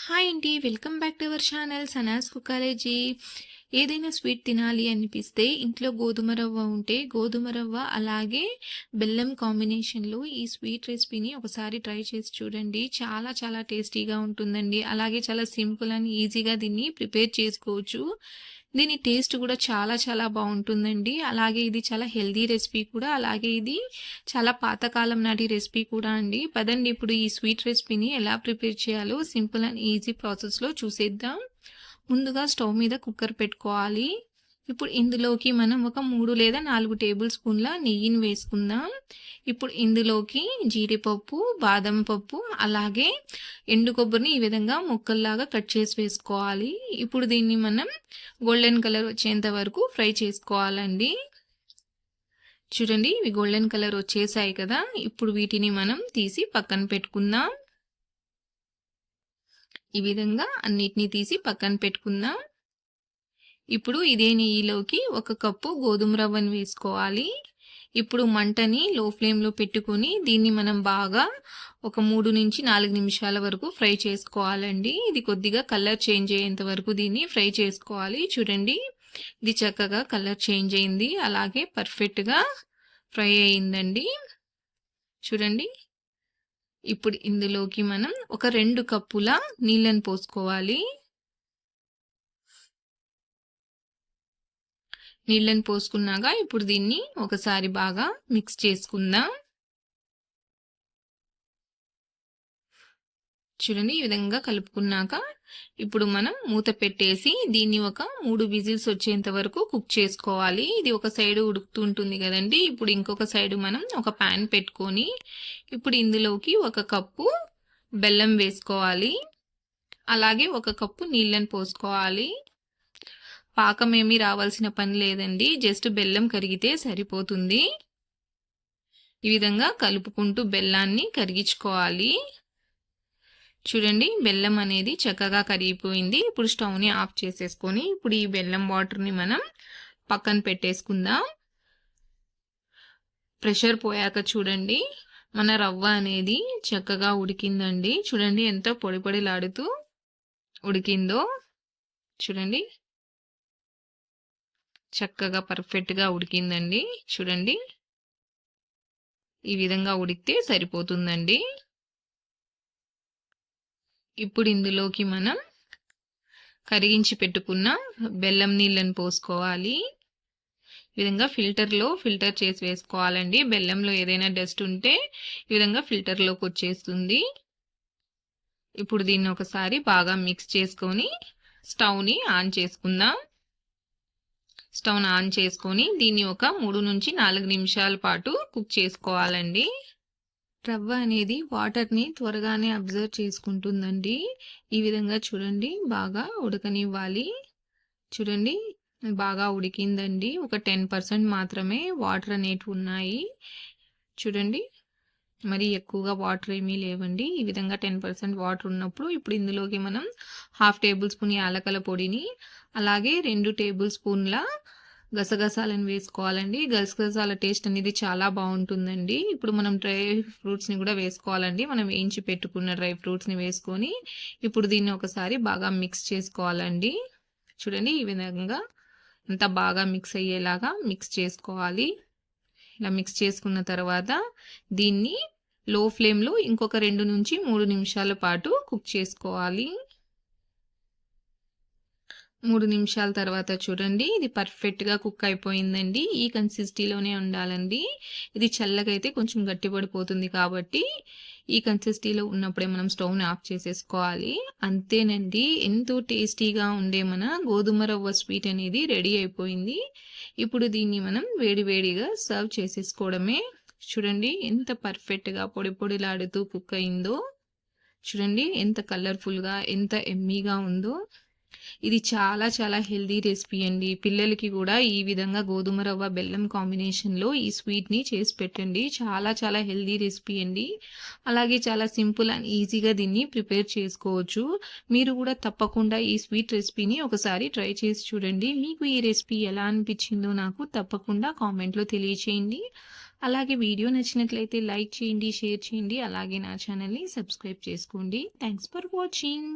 Hi అండి. Welcome back to our channel సనాస్ కుకాలేజీ. ఏదైనా స్వీట్ తినాలి అనిపిస్తే ఇంట్లో గోధుమ రవ్వ ఉంటే గోధుమ రవ్వ అలాగే బెల్లం కాంబినేషన్లో ఈ స్వీట్ రెసిపీని ఒకసారి ట్రై చేసి చూడండి. చాలా చాలా టేస్టీగా ఉంటుందండి. అలాగే చాలా సింపుల్ అండ్ ఈజీగా దీన్ని ప్రిపేర్ చేసుకోవచ్చు. దీని టేస్ట్ కూడా చాలా చాలా బాగుంటుందండి. అలాగే ఇది చాలా హెల్దీ రెసిపీ కూడా. అలాగే ఇది చాలా పాతకాలం నాటి రెసిపీ కూడా అండి. పదండి ఇప్పుడు ఈ స్వీట్ రెసిపీని ఎలా ప్రిపేర్ చేయాలో సింపుల్ అండ్ ఈజీ ప్రాసెస్లో చూసేద్దాం. ముందుగా స్టవ్ మీద కుక్కర్ పెట్టుకోవాలి. ఇప్పుడు ఇందులోకి మనం ఒక 3 లేదా 4 టేబుల్ స్పూన్ల నెయ్యిని వేసుకుందాం. ఇప్పుడు ఇందులోకి జీడిపప్పు, బాదం పప్పు అలాగే ఎండు కొబ్బరిని ఈ విధంగా ముక్కల్లాగా కట్ చేసి వేసుకోవాలి. ఇప్పుడు దీన్ని మనం గోల్డెన్ కలర్ వచ్చేంత వరకు ఫ్రై చేసుకోవాలండి. చూడండి, ఇవి గోల్డెన్ కలర్ వచ్చేసాయి కదా. ఇప్పుడు వీటిని మనం తీసి పక్కన పెట్టుకుందాం. ఈ విధంగా అన్నిటినీ తీసి పక్కన పెట్టుకుందాం. ఇప్పుడు ఇదే నెయ్యిలోకి 1 కప్పు గోధుమ రవ్వను వేసుకోవాలి. ఇప్పుడు మంటని లో ఫ్లేమ్లో పెట్టుకొని దీన్ని మనం బాగా ఒక 3 నుంచి 4 నిమిషాల వరకు ఫ్రై చేసుకోవాలండి. ఇది కొద్దిగా కలర్ చేంజ్ అయ్యేంత వరకు దీన్ని ఫ్రై చేసుకోవాలి. చూడండి, ఇది చక్కగా కలర్ చేంజ్ అయింది. అలాగే పర్ఫెక్ట్గా ఫ్రై అయిందండి. చూడండి, ఇప్పుడు ఇందులోకి మనం ఒక 2 కప్పుల నీళ్ళని పోసుకోవాలి. నీళ్ళని పోసుకున్నాక ఇప్పుడు దీన్ని ఒకసారి బాగా మిక్స్ చేసుకుందాం. చూడండి, ఈ విధంగా కలుపుకున్నాక ఇప్పుడు మనం మూత పెట్టేసి దీన్ని ఒక 3 విజిల్స్ వచ్చేంత వరకు కుక్ చేసుకోవాలి. ఇది ఒక సైడ్ ఉడుకుతుంటుంది కదండి. ఇప్పుడు ఇంకొక సైడ్ మనం ఒక ప్యాన్ పెట్టుకొని ఇప్పుడు ఇందులోకి 1 కప్పు బెల్లం వేసుకోవాలి. అలాగే 1 కప్పు నీళ్ళని పోసుకోవాలి. పాకం ఏమీ రావాల్సిన పని లేదండి, జస్ట్ బెల్లం కరిగితే సరిపోతుంది. ఈ విధంగా కలుపుకుంటూ బెల్లాన్ని కరిగించుకోవాలి. చూడండి, బెల్లం అనేది చక్కగా కరిగిపోయింది. ఇప్పుడు స్టవ్ని ఆఫ్ చేసేసుకొని ఇప్పుడు ఈ బెల్లం వాటర్ని మనం పక్కన పెట్టేసుకుందాం. ప్రెషర్ పోయాక చూడండి, మన రవ్వ అనేది చక్కగా ఉడికిందండి. చూడండి ఎంత పొడి పొడిలాడుతూ ఉడికిందో. చూడండి, చక్కగా పర్ఫెక్ట్గా ఉడికిందండి. చూడండి, ఈ విధంగా ఉడికితే సరిపోతుందండి. ఇప్పుడు ఇందులోకి మనం కరిగించి పెట్టుకున్న బెల్లం నీళ్ళని పోసుకోవాలి. ఈ విధంగా ఫిల్టర్ చేసి వేసుకోవాలండి. బెల్లంలో ఏదైనా డస్ట్ ఉంటే ఈ విధంగా ఫిల్టర్లోకి వచ్చేస్తుంది. ఇప్పుడు దీన్ని ఒకసారి బాగా మిక్స్ చేసుకొని స్టవ్ని ఆన్ చేసుకుందాం. స్టవ్ ఆన్ చేసుకొని దీన్ని ఒక 3 నుంచి 4 నిమిషాల పాటు కుక్ చేసుకోవాలండి. రవ్వ అనేది వాటర్ని త్వరగానే అబ్జర్వ్ చేసుకుంటుందండి. ఈ విధంగా చూడండి బాగా ఉడకనివ్వాలి. చూడండి, బాగా ఉడికిందండి. ఒక 10% మాత్రమే వాటర్ అనేటివి ఉన్నాయి. చూడండి, మరి ఎక్కువగా వాటర్ ఏమీ లేవండి. ఈ విధంగా 10% వాటర్ ఉన్నప్పుడు ఇప్పుడు ఇందులోకి మనం 1/2 టేబుల్ స్పూన్ యాలకల పొడిని అలాగే 2 టేబుల్ స్పూన్ల గసగసాలను వేసుకోవాలండి. గసగసాల టేస్ట్ అనేది చాలా బాగుంటుందండి. ఇప్పుడు మనం డ్రై ఫ్రూట్స్ని కూడా వేసుకోవాలండి. మనం వేయించి పెట్టుకున్న డ్రై ఫ్రూట్స్ని వేసుకొని ఇప్పుడు దీన్ని ఒకసారి బాగా మిక్స్ చేసుకోవాలండి. చూడండి, ఈ విధంగా అంతా బాగా మిక్స్ అయ్యేలాగా మిక్స్ చేసుకోవాలి. ఇలా మిక్స్ చేసుకున్న తర్వాత దీన్ని లో ఫ్లేమ్లో ఇంకొక 2 నుంచి 3 నిమిషాల పాటు కుక్ చేసుకోవాలి. 3 నిమిషాల తర్వాత చూడండి, ఇది పర్ఫెక్ట్గా కుక్ అయిపోయిందండి. ఈ కన్సిస్టెన్సీలోనే ఉండాలండి. ఇది చల్లగైతే కొంచెం గట్టిపడిపోతుంది కాబట్టి ఈ కన్సిస్టెన్సీలో ఉన్నప్పుడే మనం స్టవ్ని ఆఫ్ చేసేసుకోవాలి. అంతేనండి, ఎంతో టేస్టీగా ఉండే మన గోధుమ రవ్వ స్వీట్ అనేది రెడీ అయిపోయింది. ఇప్పుడు దీన్ని మనం వేడివేడిగా సర్వ్ చేసేసుకోవడమే. చూడండి ఎంత పర్ఫెక్ట్గా పొడి పొడిలాడుతూ కుక్ అయిందో. చూడండి ఎంత కలర్ఫుల్గా ఎంత ఎమ్మీగా ఉందో. ఇది చాలా చాలా హెల్దీ రెసిపీ అండి. పిల్లలకి కూడా ఈ విధంగా గోధుమ రవ్వ బెల్లం కాంబినేషన్లో ఈ స్వీట్ని చేసి పెట్టండి. చాలా చాలా హెల్దీ రెసిపీ అండి. అలాగే చాలా సింపుల్ అండ్ ఈజీగా దీన్ని ప్రిపేర్ చేసుకోవచ్చు. మీరు కూడా తప్పకుండా ఈ స్వీట్ రెసిపీని ఒకసారి ట్రై చేసి చూడండి. మీకు ఈ రెసిపీ ఎలా అనిపించిందో నాకు తప్పకుండా కామెంట్లో తెలియచేయండి. అలాగే వీడియో నచ్చినట్లయితే లైక్ చేయండి, షేర్ చేయండి. అలాగే నా ఛానల్ని సబ్స్క్రైబ్ చేసుకోండి. Thanks for watching.